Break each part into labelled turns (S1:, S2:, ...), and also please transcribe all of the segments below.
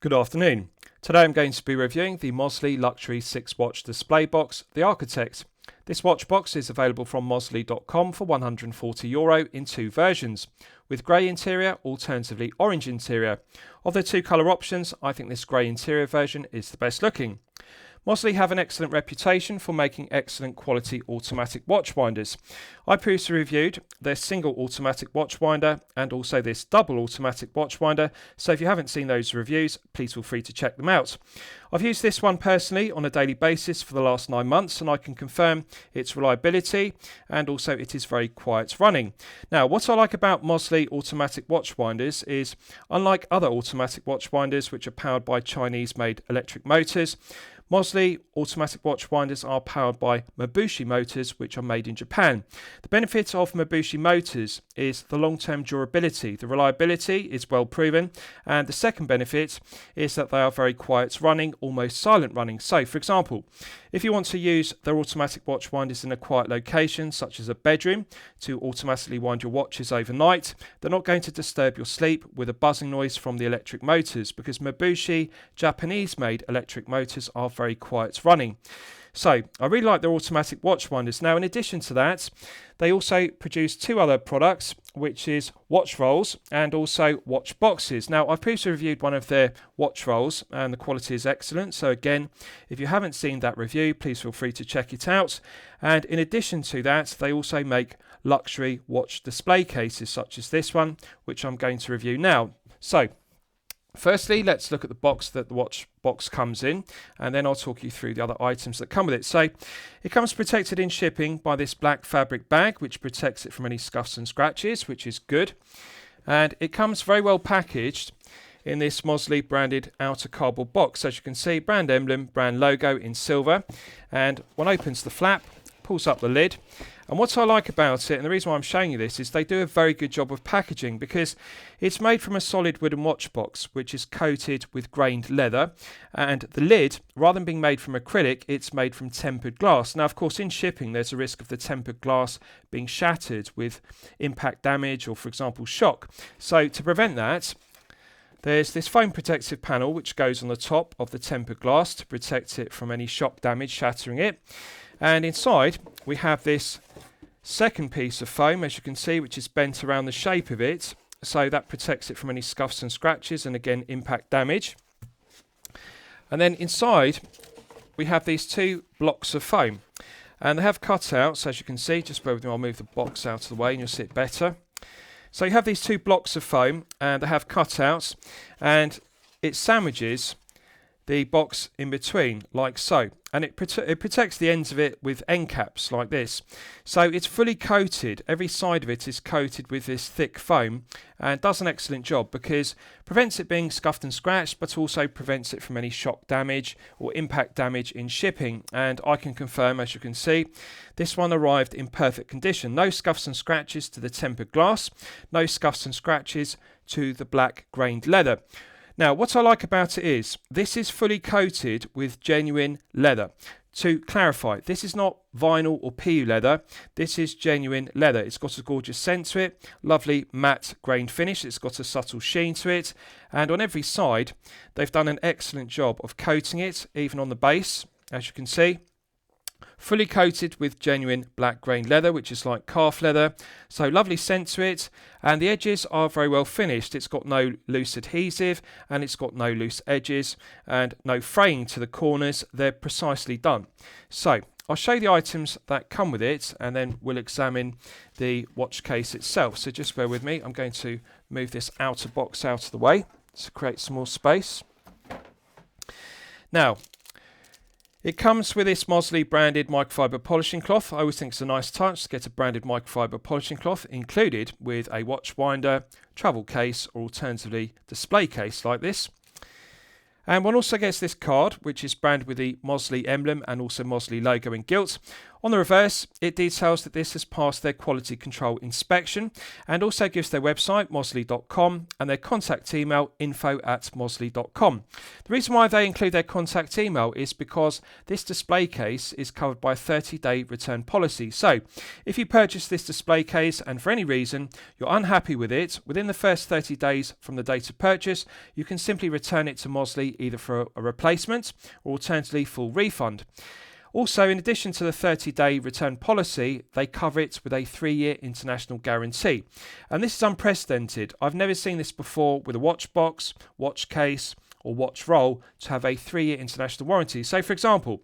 S1: Good afternoon. Today I'm going to be reviewing the Mosley Luxury 6-watch display box, the Architect. This watch box is available from Mosley.com for €140 in two versions, with grey interior, alternatively orange interior. Of the two colour options, I think this grey interior version is the best looking. Mosley have an excellent reputation for making excellent quality automatic watch winders. I previously reviewed their single automatic watch winder and also this double automatic watch winder, so if you haven't seen those reviews, please feel free to check them out. I've used this one personally on a daily basis for the last 9 months, and I can confirm its reliability and also it is very quiet running. Now, what I like about Mosley automatic watch winders is, unlike other automatic watch winders which are powered by Chinese-made electric motors, Mosley automatic watch winders are powered by Mozsly motors, which are made in Japan. The benefit of Mozsly motors is the long-term durability. The reliability is well proven, and the second benefit is that they are very quiet running, almost silent running. So, for example, if you want to use their automatic watch winders in a quiet location, such as a bedroom, to automatically wind your watches overnight, they're not going to disturb your sleep with a buzzing noise from the electric motors, because Mozsly Japanese-made electric motors are very quiet running. So I really like their automatic watch winders. Now, in addition to that, they also produce two other products, which is watch rolls and also watch boxes. Now, I've previously reviewed one of their watch rolls and the quality is excellent. So again, if you haven't seen that review, please feel free to check it out. And in addition to that, they also make luxury watch display cases such as this one, which I'm going to review now. So firstly, let's look at the box that the watch box comes in, and then I'll talk you through the other items that come with it. So it comes protected in shipping by this black fabric bag, which protects it from any scuffs and scratches, which is good. And it comes very well packaged in this Mosley branded outer cardboard box. As you can see, brand emblem, brand logo in silver. And one opens the flap, pulls up the lid. And what I like about it, and the reason why I'm showing you this, is they do a very good job of packaging, because it's made from a solid wooden watch box which is coated with grained leather, and the lid, rather than being made from acrylic, it's made from tempered glass. Now, of course, in shipping there's a risk of the tempered glass being shattered with impact damage or, for example, shock. So to prevent that, there's this foam protective panel which goes on the top of the tempered glass to protect it from any shock damage shattering it. And inside we have this second piece of foam, as you can see, which is bent around the shape of it, so that protects it from any scuffs and scratches and again impact damage. And then inside we have these two blocks of foam, and they have cutouts, as you can see. Just bear with me, I'll move the box out of the way and you'll see it better. So you have these two blocks of foam and they have cutouts, and it sandwiches the box in between like so, and it protects the ends of it with end caps like this. So it's fully coated, every side of it is coated with this thick foam, and does an excellent job because prevents it being scuffed and scratched, but also prevents it from any shock damage or impact damage in shipping. And I can confirm, as you can see, this one arrived in perfect condition. No scuffs and scratches to the tempered glass, no scuffs and scratches to the black grained leather. Now, what I like about it is, this is fully coated with genuine leather. To clarify, this is not vinyl or PU leather, this is genuine leather. It's got a gorgeous scent to it, lovely matte grained finish, it's got a subtle sheen to it, and on every side they've done an excellent job of coating it, even on the base, as you can see. Fully coated with genuine black grained leather, which is like calf leather. So lovely scent to it, and the edges are very well finished. It's got no loose adhesive and it's got no loose edges and no fraying to the corners. They're precisely done. So I'll show you the items that come with it, and then we'll examine the watch case itself. So just bear with me. I'm going to move this outer box out of the way to create some more space. Now, it comes with this Mosley branded microfiber polishing cloth. I always think it's a nice touch to get a branded microfiber polishing cloth included with a watch winder, travel case, or alternatively display case like this. And one also gets this card, which is branded with the Mosley emblem and also Mosley logo in gilt. On the reverse, it details that this has passed their quality control inspection and also gives their website, Mosley.com, and their contact email, info@mosley.com. The reason why they include their contact email is because this display case is covered by a 30-day return policy. So, if you purchase this display case and for any reason you're unhappy with it, within the first 30 days from the date of purchase, you can simply return it to Mosley either for a replacement or alternatively full refund. Also, in addition to the 30-day return policy, they cover it with a 3-year international guarantee. And this is unprecedented. I've never seen this before with a watch box, watch case, or watch roll to have a 3-year international warranty. So, for example,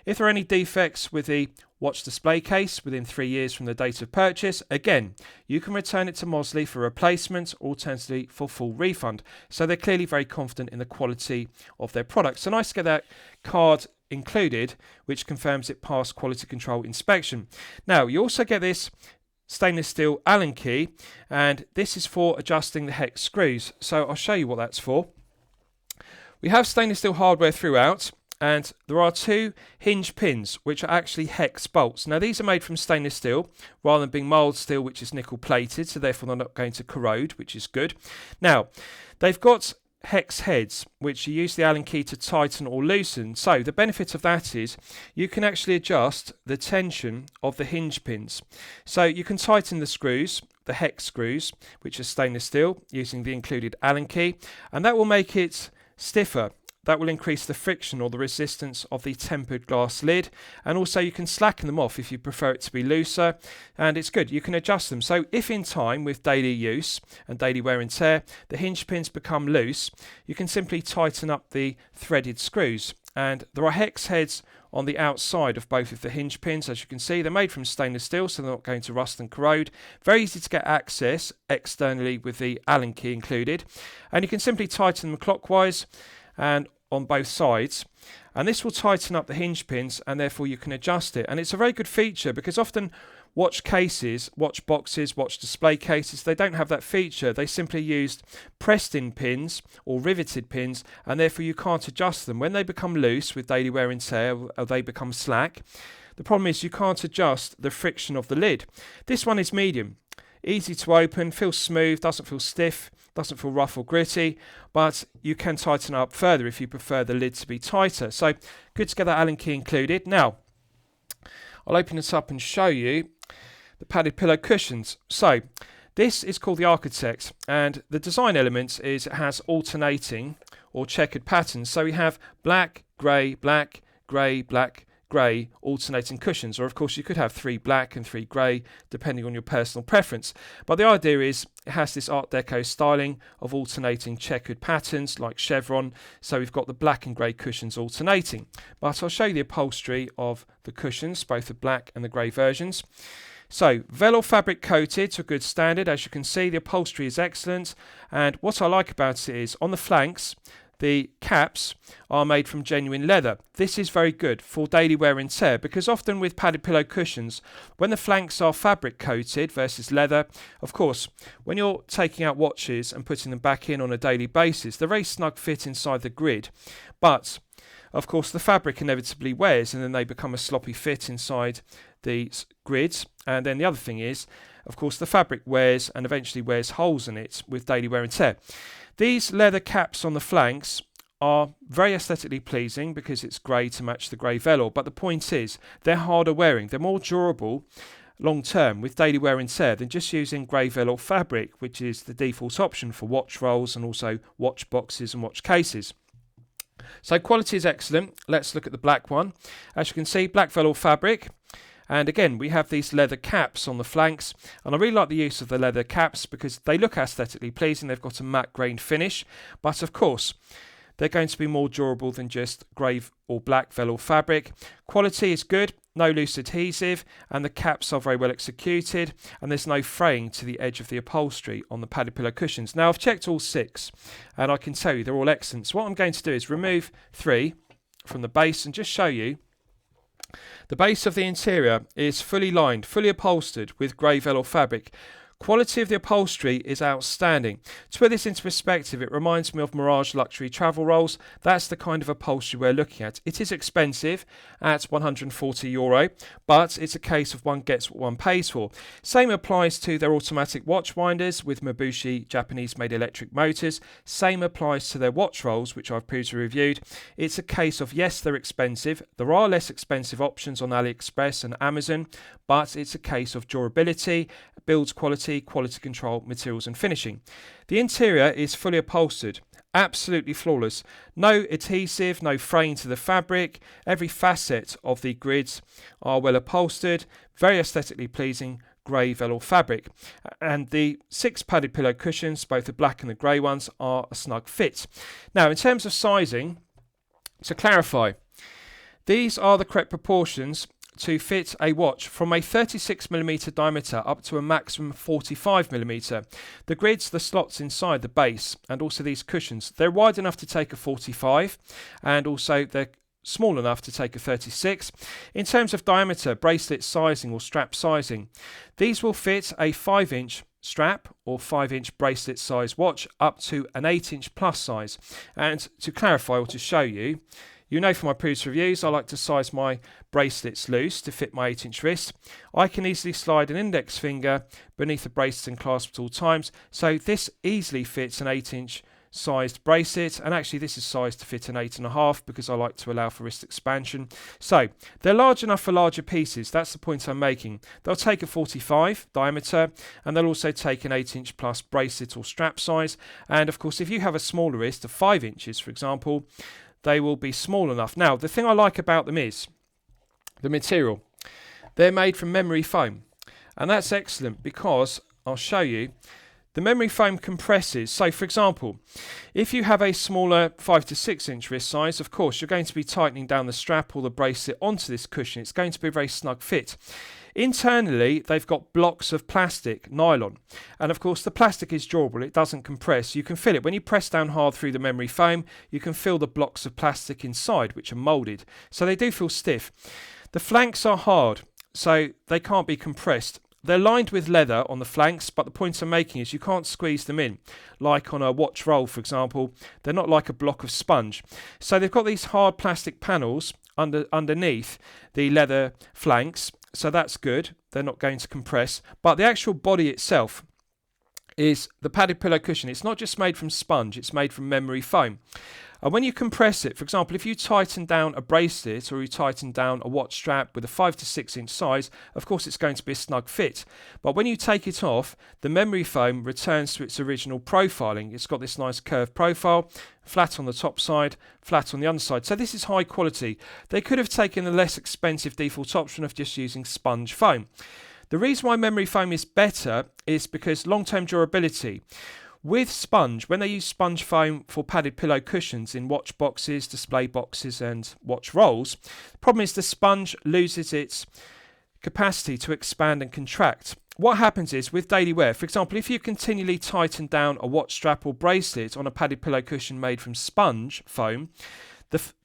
S1: if there are any defects with the watch display case within 3 years from the date of purchase, again, you can return it to Mosley for replacement, alternatively for full refund. So they're clearly very confident in the quality of their products. So nice to get that card included, which confirms it passed quality control inspection. Now, you also get this stainless steel Allen key, and this is for adjusting the hex screws. So I'll show you what that's for. We have stainless steel hardware throughout, and there are 2 hinge pins which are actually hex bolts. Now these are made from stainless steel rather than being mild steel, which is nickel plated, so therefore they're not going to corrode, which is good. Now they've got hex heads which you use the Allen key to tighten or loosen. So the benefit of that is you can actually adjust the tension of the hinge pins. So you can tighten the screws, the hex screws, which are stainless steel, using the included Allen key, and that will make it stiffer. That will increase the friction or the resistance of the tempered glass lid, and also you can slacken them off if you prefer it to be looser, and it's good. You can adjust them. So if in time with daily use and daily wear and tear the hinge pins become loose, you can simply tighten up the threaded screws. And there are hex heads on the outside of both of the hinge pins. As you can see, they're made from stainless steel, so they're not going to rust and corrode. Very easy to get access externally with the Allen key included, and you can simply tighten them clockwise and on both sides, and this will tighten up the hinge pins, and therefore you can adjust it. And it's a very good feature because often watch cases, watch boxes, watch display cases, they don't have that feature. They simply used pressed in pins or riveted pins, and therefore you can't adjust them. When they become loose with daily wear and tear, or they become slack, the problem is you can't adjust the friction of the lid. This one is medium, easy to open, feels smooth, doesn't feel stiff, doesn't feel rough or gritty, but you can tighten up further if you prefer the lid to be tighter. So good to get that Allen key included. Now, I'll open this up and show you the padded pillow cushions. So this is called the Architect, and the design elements is it has alternating or checkered patterns. So we have black, grey, black, grey, black, grey alternating cushions, or of course you could have 3 black and 3 grey depending on your personal preference, but the idea is it has this Art Deco styling of alternating checkered patterns like chevron. So we've got the black and grey cushions alternating, but I'll show you the upholstery of the cushions, both the black and the grey versions. So velour fabric coated to a good standard. As you can see, the upholstery is excellent, and what I like about it is on the flanks the caps are made from genuine leather. This is very good for daily wear and tear, because often with padded pillow cushions, when the flanks are fabric coated versus leather, of course, when you're taking out watches and putting them back in on a daily basis, they're very snug fit inside the grid. But of course, the fabric inevitably wears, and then they become a sloppy fit inside the grids. And then the other thing is, of course, the fabric wears and eventually wears holes in it with daily wear and tear. These leather caps on the flanks are very aesthetically pleasing because it's grey to match the grey velour, but the point is they're harder wearing, they're more durable long term with daily wear and tear than just using grey velour fabric, which is the default option for watch rolls and also watch boxes and watch cases. So quality is excellent. Let's look at the black one. As you can see, black velour fabric. And again, we have these leather caps on the flanks, and I really like the use of the leather caps because they look aesthetically pleasing. They've got a matte grained finish, but of course, they're going to be more durable than just grey or black velour fabric. Quality is good, no loose adhesive, and the caps are very well executed, and there's no fraying to the edge of the upholstery on the padded pillow cushions. Now, I've checked all 6, and I can tell you they're all excellent. So what I'm going to do is remove 3 from the base and just show you. The base of the interior is fully lined, fully upholstered with grey velour fabric. Quality of the upholstery is outstanding. To put this into perspective, it reminds me of Mirage luxury travel rolls. That's the kind of upholstery we're looking at. It is expensive at €140, but it's a case of one gets what one pays for. Same applies to their automatic watch winders with Mabushi Japanese-made electric motors. Same applies to their watch rolls, which I've previously reviewed. It's a case of, yes, they're expensive. There are less expensive options on AliExpress and Amazon, but it's a case of durability, build quality, quality control, materials and finishing. The interior is fully upholstered, absolutely flawless. No adhesive, no fraying to the fabric. Every facet of the grids are well upholstered, very aesthetically pleasing grey velour fabric. And the 6 padded pillow cushions, both the black and the grey ones, are a snug fit. Now, in terms of sizing, to clarify, these are the correct proportions to fit a watch from a 36mm diameter up to a maximum 45mm. The grids, the slots inside the base, and also these cushions, they're wide enough to take a 45, and also they're small enough to take a 36. In terms of diameter, bracelet sizing or strap sizing, these will fit a 5-inch strap or 5-inch bracelet size watch up to an 8-inch plus size. And to clarify or to show you, you know from my previous reviews, I like to size my bracelets loose to fit my 8-inch wrist. I can easily slide an index finger beneath the bracelet and clasp at all times, so this easily fits an 8-inch sized bracelet, and actually this is sized to fit an 8.5 because I like to allow for wrist expansion. So they're large enough for larger pieces. That's the point I'm making. They'll take a 45 diameter, and they'll also take an 8-inch plus bracelet or strap size. And of course, if you have a smaller wrist of 5 inches, for example, they will be small enough. Now, the thing I like about them is the material. They're made from memory foam, and that's excellent because I'll show you. The memory foam compresses. So, for example, if you have a smaller 5 to 6 inch wrist size, of course, you're going to be tightening down the strap or the bracelet onto this cushion. It's going to be a very snug fit. Internally, they've got blocks of plastic, nylon. And of course, the plastic is durable. It doesn't compress. You can feel it. When you press down hard through the memory foam, you can feel the blocks of plastic inside, which are moulded. So they do feel stiff. The flanks are hard, so they can't be compressed. They're lined with leather on the flanks, but the point I'm making is you can't squeeze them in. Like on a watch roll, for example, they're not like a block of sponge. So they've got these hard plastic panels underneath the leather flanks, so that's good. They're not going to compress. But the actual body itself is the padded pillow cushion. It's not just made from sponge, it's made from memory foam. And when you compress it, for example, if you tighten down a bracelet or you tighten down a watch strap with a 5 to 6 inch size, of course it's going to be a snug fit. But when you take it off, the memory foam returns to its original profiling. It's got this nice curved profile, flat on the top side, flat on the underside. So this is high quality. They could have taken a less expensive default option of just using sponge foam. The reason why memory foam is better is because long-term durability. With sponge, when they use sponge foam for padded pillow cushions in watch boxes, display boxes and watch rolls, the problem is the sponge loses its capacity to expand and contract. What happens is with daily wear, for example, if you continually tighten down a watch strap or bracelet on a padded pillow cushion made from sponge foam,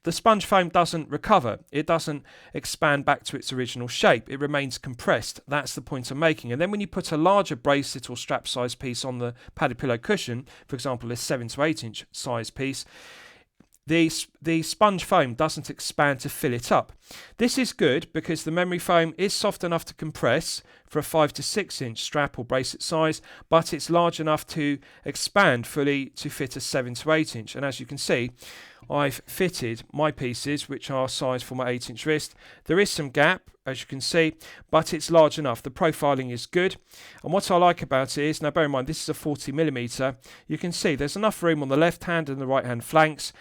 S1: the sponge foam doesn't recover. It doesn't expand back to its original shape. It remains compressed. That's the point I'm making. And then when you put a larger bracelet or strap size piece on the padded pillow cushion, for example, a 7 to 8 inch size piece, the sponge foam doesn't expand to fill it up. This is good because the memory foam is soft enough to compress for a 5 to 6 inch strap or bracelet size, but it's large enough to expand fully to fit a 7 to 8 inch. And as you can see, I've fitted my pieces, which are sized for my 8-inch wrist. There is some gap, as you can see, but it's large enough. The profiling is good. And what I like about it is, now bear in mind, this is a 40mm. You can see there's enough room on the left hand and the right hand flanks.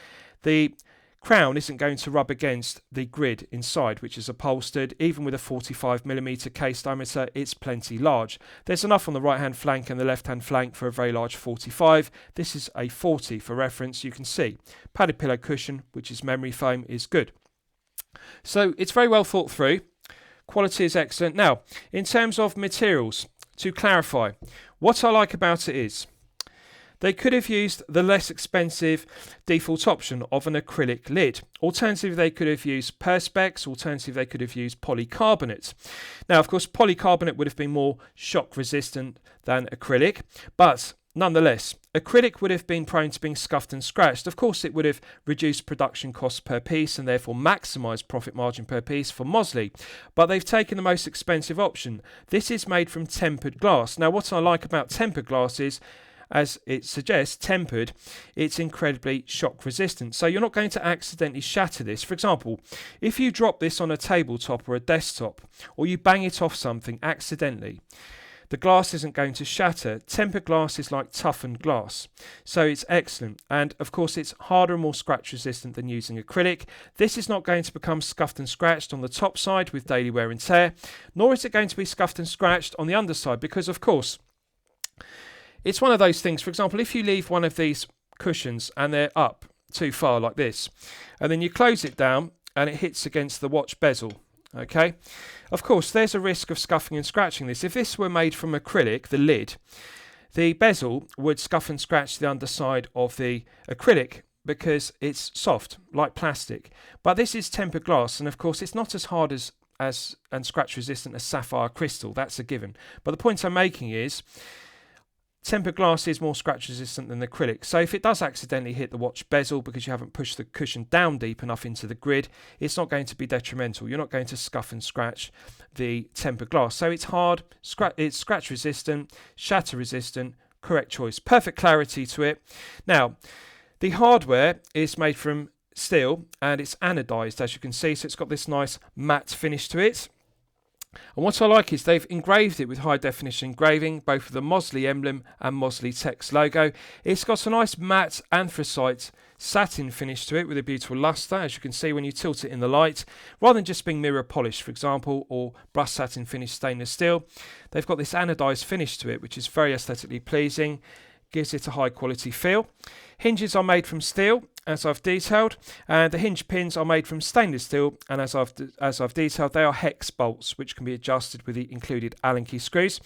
S1: The crown isn't going to rub against the grid inside, which is upholstered. Even with a 45mm case diameter, it's plenty large. There's enough on the right hand flank and the left hand flank for a very large 45. This is a 40 for reference. You can see padded pillow cushion, which is memory foam, is good. So it's very well thought through. Quality is excellent. Now, in terms of materials, to clarify, what I like about it is They could have used the less expensive default option of an acrylic lid. Alternatively, they could have used Perspex. Alternatively, they could have used polycarbonate. Now, of course, polycarbonate would have been more shock resistant than acrylic, but nonetheless, acrylic would have been prone to being scuffed and scratched. Of course, it would have reduced production costs per piece and therefore maximised profit margin per piece for Mosley. But they've taken the most expensive option. This is made from tempered glass. Now, what I like about tempered glass is, as it suggests, tempered, it's incredibly shock resistant. So you're not going to accidentally shatter this. For example, if you drop this on a tabletop or a desktop, or you bang it off something accidentally, the glass isn't going to shatter. Tempered glass is like toughened glass. So it's excellent. And of course, it's harder and more scratch resistant than using acrylic. This is not going to become scuffed and scratched on the top side with daily wear and tear, nor is it going to be scuffed and scratched on the underside because, of course, it's one of those things. For example, if you leave one of these cushions and they're up too far like this, and then you close it down and it hits against the watch bezel, okay? Of course, there's a risk of scuffing and scratching this. If this were made from acrylic, the lid, the bezel would scuff and scratch the underside of the acrylic because it's soft, like plastic. But this is tempered glass, and of course, it's not as hard as and scratch resistant as sapphire crystal. That's a given. But the point I'm making is, tempered glass is more scratch resistant than acrylic. So if it does accidentally hit the watch bezel because you haven't pushed the cushion down deep enough into the grid, it's not going to be detrimental. You're not going to scuff and scratch the tempered glass. So it's hard, it's scratch resistant, shatter resistant, correct choice. Perfect clarity to it. Now, the hardware is made from steel and it's anodized, as you can see. So it's got this nice matte finish to it. And what I like is they've engraved it with high definition engraving, both of the Mosley emblem and Mosley text logo. It's got a nice matte anthracite satin finish to it with a beautiful luster, as you can see when you tilt it in the light. Rather than just being mirror polished, for example, or brushed satin finished stainless steel, they've got this anodized finish to it, which is very aesthetically pleasing, gives it a high quality feel. Hinges are made from steel, as I've detailed, and the hinge pins are made from stainless steel, and as I've detailed, they are hex bolts which can be adjusted with the included Allen key screws.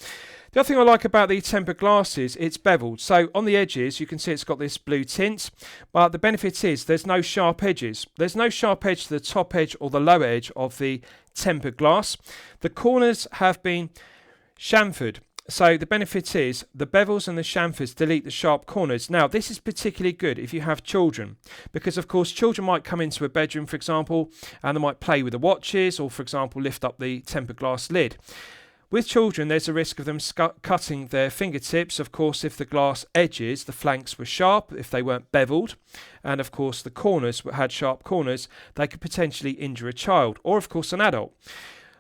S1: The other thing I like about the tempered glass is it's beveled, so on the edges you can see it's got this blue tint, but the benefit is there's no sharp edges. There's no sharp edge to the top edge or the lower edge of the tempered glass. The corners have been chamfered. So the benefit is the bevels and the chamfers delete the sharp corners. Now, this is particularly good if you have children, because of course children might come into a bedroom, for example, and they might play with the watches or, for example, lift up the tempered glass lid. With children, there's a risk of them cutting their fingertips, of course, if the glass edges, the flanks were sharp, if they weren't beveled, and of course the corners had sharp corners, they could potentially injure a child or, of course, an adult.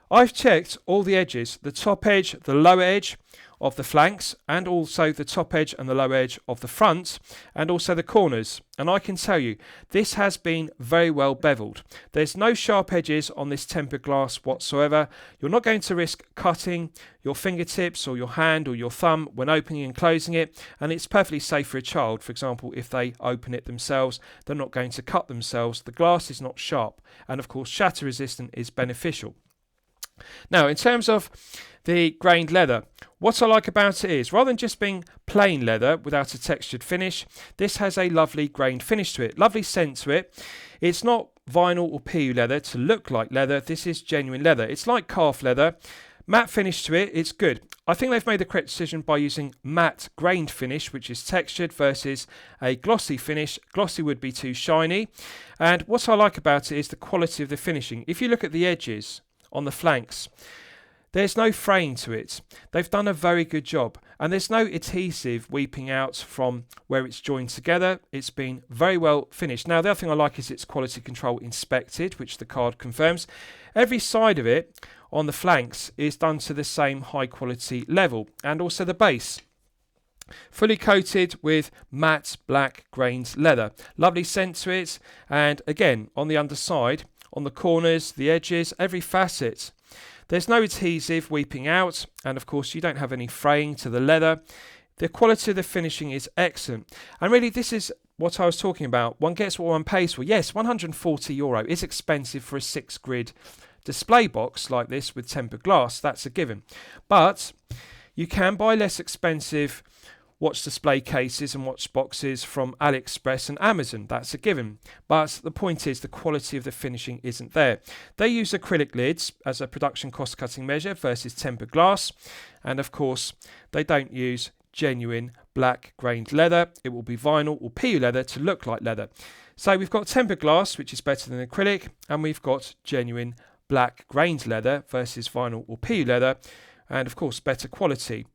S1: I've checked all the edges, the top edge, the lower edge of the flanks, and also the top edge and the lower edge of the front, and also the corners. And I can tell you, this has been very well beveled. There's no sharp edges on this tempered glass whatsoever. You're not going to risk cutting your fingertips or your hand or your thumb when opening and closing it, and it's perfectly safe for a child. For example, if they open it themselves, they're not going to cut themselves. The glass is not sharp, and of course shatter resistant is beneficial. Now, in terms of the grained leather, what I like about it is, rather than just being plain leather without a textured finish, this has a lovely grained finish to it, lovely scent to it. It's not vinyl or PU leather to look like leather. This is genuine leather. It's like calf leather. Matte finish to it, it's good. I think they've made the correct decision by using matte grained finish, which is textured, versus a glossy finish. Glossy would be too shiny. And what I like about it is the quality of the finishing. If you look at the edges on the flanks, there's no fraying to it. They've done a very good job, and there's no adhesive weeping out from where it's joined together. It's been very well finished. Now, the other thing I like is its quality control inspected, which the card confirms. Every side of it on the flanks is done to the same high quality level, and also the base, fully coated with matte black grained leather. Lovely scent to it, and again on the underside, on the corners, the edges, every facet, there's no adhesive weeping out, and of course you don't have any fraying to the leather. The quality of the finishing is excellent, and really this is what I was talking about. One gets what one pays for. Yes, €140 is expensive for a 6-grid display box like this with tempered glass, that's a given, but you can buy less expensive watch display cases and watch boxes from AliExpress and Amazon. That's a given. But the point is the quality of the finishing isn't there. They use acrylic lids as a production cost cutting measure versus tempered glass. And of course, they don't use genuine black grained leather. It will be vinyl or PU leather to look like leather. So we've got tempered glass, which is better than acrylic, and we've got genuine black grained leather versus vinyl or PU leather, and of course better quality.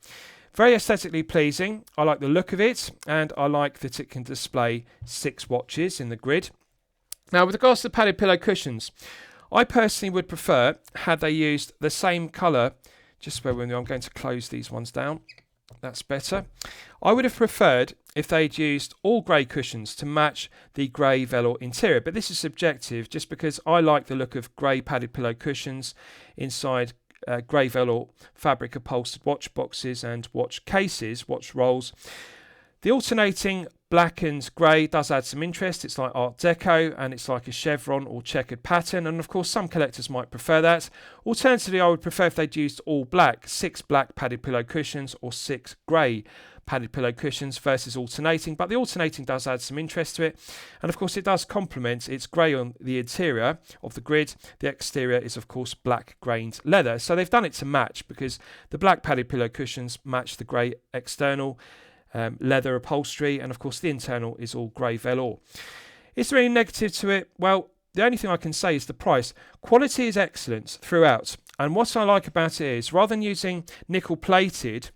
S1: Very aesthetically pleasing. I like the look of it, and I like that it can display 6 watches in the grid. Now, with regards to padded pillow cushions, I personally would prefer had they used the same colour. Just bear with me, I'm going to close these ones down. That's better. I would have preferred if they'd used all grey cushions to match the grey velour interior, but this is subjective just because I like the look of grey padded pillow cushions inside grey velour fabric upholstered watch boxes and watch cases, watch rolls. The alternating black and grey does add some interest. It's like Art Deco and it's like a chevron or checkered pattern, and of course some collectors might prefer that. Alternatively, I would prefer if they'd used all black, 6 black padded pillow cushions or 6 grey padded pillow cushions versus alternating, but the alternating does add some interest to it, and of course it does complement. It's grey on the interior of the grid, the exterior is of course black grained leather, so they've done it to match because the black padded pillow cushions match the grey external leather upholstery, and of course the internal is all grey velour. Is there any negative to it? Well, the only thing I can say is the price. Quality is excellent throughout, and what I like about it is rather than using nickel plated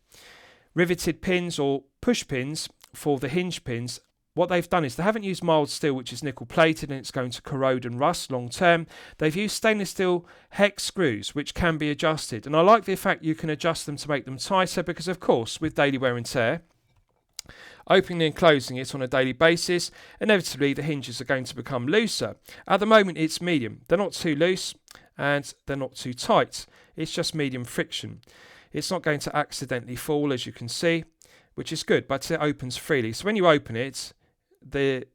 S1: riveted pins or push pins for the hinge pins, what they've done is they haven't used mild steel, which is nickel plated and it's going to corrode and rust long term. They've used stainless steel hex screws, which can be adjusted, and I like the fact you can adjust them to make them tighter because of course with daily wear and tear, opening and closing it on a daily basis, inevitably the hinges are going to become looser. At the moment it's medium. They're not too loose and they're not too tight. It's just medium friction. It's not going to accidentally fall, as you can see, which is good, but it opens freely. So when you open it, the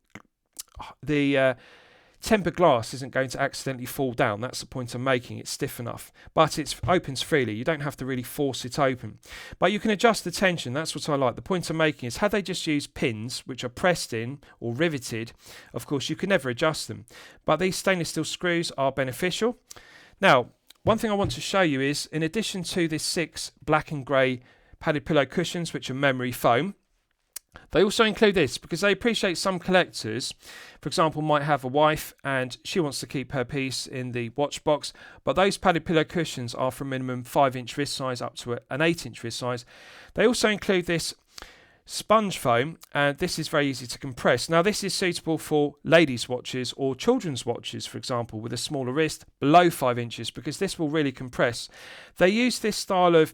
S1: tempered glass isn't going to accidentally fall down. That's the point I'm making. It's stiff enough, but it opens freely. You don't have to really force it open, but you can adjust the tension. That's what I like. The point I'm making is had they just used pins which are pressed in or riveted, of course you can never adjust them, but these stainless steel screws are beneficial. Now, one thing I want to show you is, in addition to this 6 black and grey padded pillow cushions which are memory foam, they also include this because they appreciate some collectors, for example, might have a wife and she wants to keep her piece in the watch box, but those padded pillow cushions are from minimum 5-inch wrist size up to an 8-inch wrist size. They also include this sponge foam, and this is very easy to compress. Now this is suitable for ladies' watches or children's watches, for example, with a smaller wrist below 5 inches, because this will really compress. They use this style of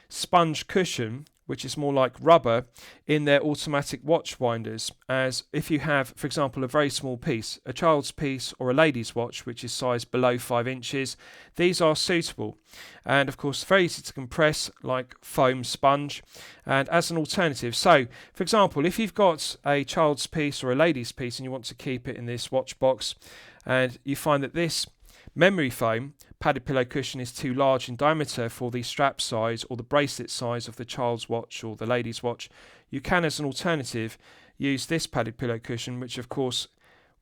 S1: sponge cushion, which is more like rubber, in their automatic watch winders, as if you have, for example, a very small piece, a child's piece or a lady's watch which is sized below 5 inches, these are suitable, and of course very easy to compress like foam sponge. And as an alternative, so for example, if you've got a child's piece or a lady's piece and you want to keep it in this watch box, and you find that this memory foam padded pillow cushion is too large in diameter for the strap size or the bracelet size of the child's watch or the lady's watch, you can, as an alternative, use this padded pillow cushion, which of course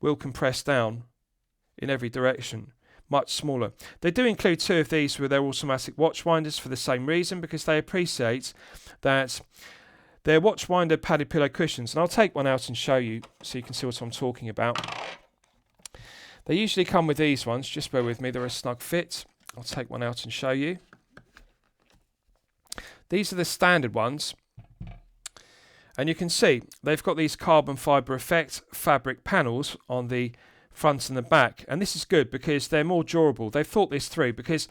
S1: will compress down in every direction, much smaller. They do include 2 of these with their automatic watch winders for the same reason, because they appreciate that their watch winder padded pillow cushions, and I'll take one out and show you so you can see what I'm talking about. They usually come with these ones, just bear with me, they're a snug fit. I'll take one out and show you. These are the standard ones, and you can see they've got these carbon fibre effect fabric panels on the front and the back, and this is good because they're more durable. They've thought this through because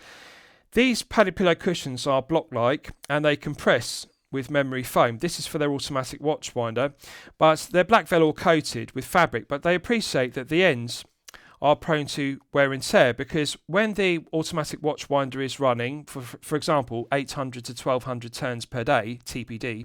S1: these padded pillow cushions are block-like and they compress with memory foam. This is for their automatic watch winder, but they're black velour coated with fabric, but they appreciate that the ends are prone to wear and tear, because when the automatic watch winder is running, for example, 800 to 1200 turns per day, TPD,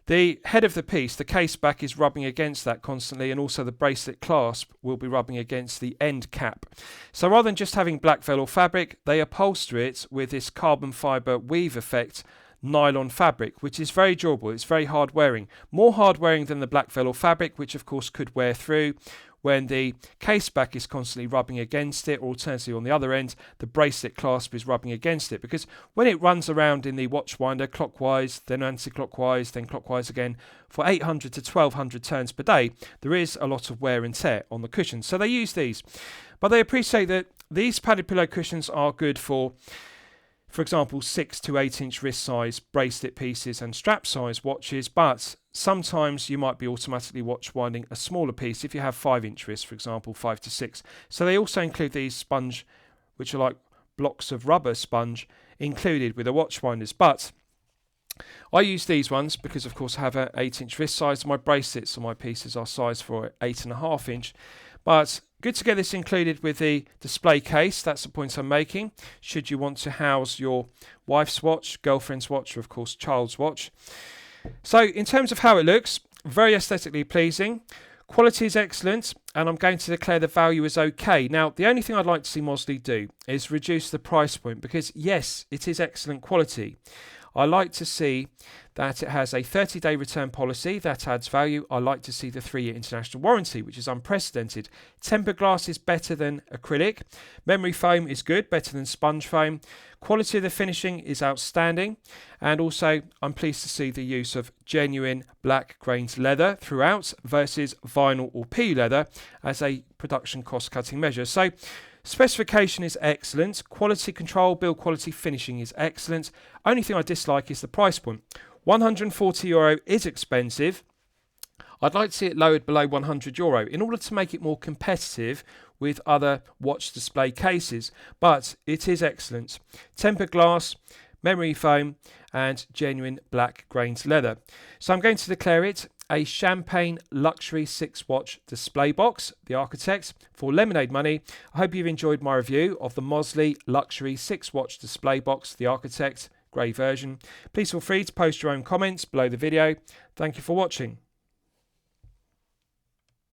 S1: the head of the piece, the case back, is rubbing against that constantly, and also the bracelet clasp will be rubbing against the end cap. So rather than just having black velour fabric, they upholster it with this carbon fibre weave effect nylon fabric, which is very durable. It's very hard wearing, more hard wearing than the black velour fabric, which of course could wear through when the case back is constantly rubbing against it, or alternatively on the other end, the bracelet clasp is rubbing against it, because when it runs around in the watch winder clockwise, then anti-clockwise, then clockwise again, for 800 to 1200 turns per day, there is a lot of wear and tear on the cushions. So they use these, but they appreciate that these padded pillow cushions are good for example, 6 to 8 inch wrist size bracelet pieces and strap size watches, but sometimes you might be automatically watch winding a smaller piece if you have 5-inch wrists, for example, 5 to 6. So they also include these sponge, which are like blocks of rubber sponge, included with the watch winders. But I use these ones because, of course, I have an 8-inch wrist size. My bracelets on my pieces are sized for 8.5 inch. But good to get this included with the display case. That's the point I'm making. Should you want to house your wife's watch, girlfriend's watch, or of course child's watch. So in terms of how it looks, very aesthetically pleasing. Quality is excellent, and I'm going to declare the value as okay. Now, the only thing I'd like to see Mosley do is reduce the price point, because yes, it is excellent quality. I like to see that it has a 30-day return policy. That adds value. I like to see the 3-year international warranty, which is unprecedented. Tempered glass is better than acrylic. Memory foam is good, better than sponge foam. Quality of the finishing is outstanding. And also, I'm pleased to see the use of genuine black grained leather throughout versus vinyl or PU leather as a production cost-cutting measure. So, specification is excellent. Quality control, build quality, finishing is excellent. Only thing I dislike is the price point. €140 is expensive. I'd like to see it lowered below €100 in order to make it more competitive with other watch display cases. But it is excellent. Tempered glass, memory foam, and genuine black grained leather. So I'm going to declare it a champagne luxury 6-watch display box, the Architect, for lemonade money. I hope you've enjoyed my review of the Mosley luxury 6-watch display box, the Architect grey version. Please feel free to post your own comments below the video. Thank you for watching.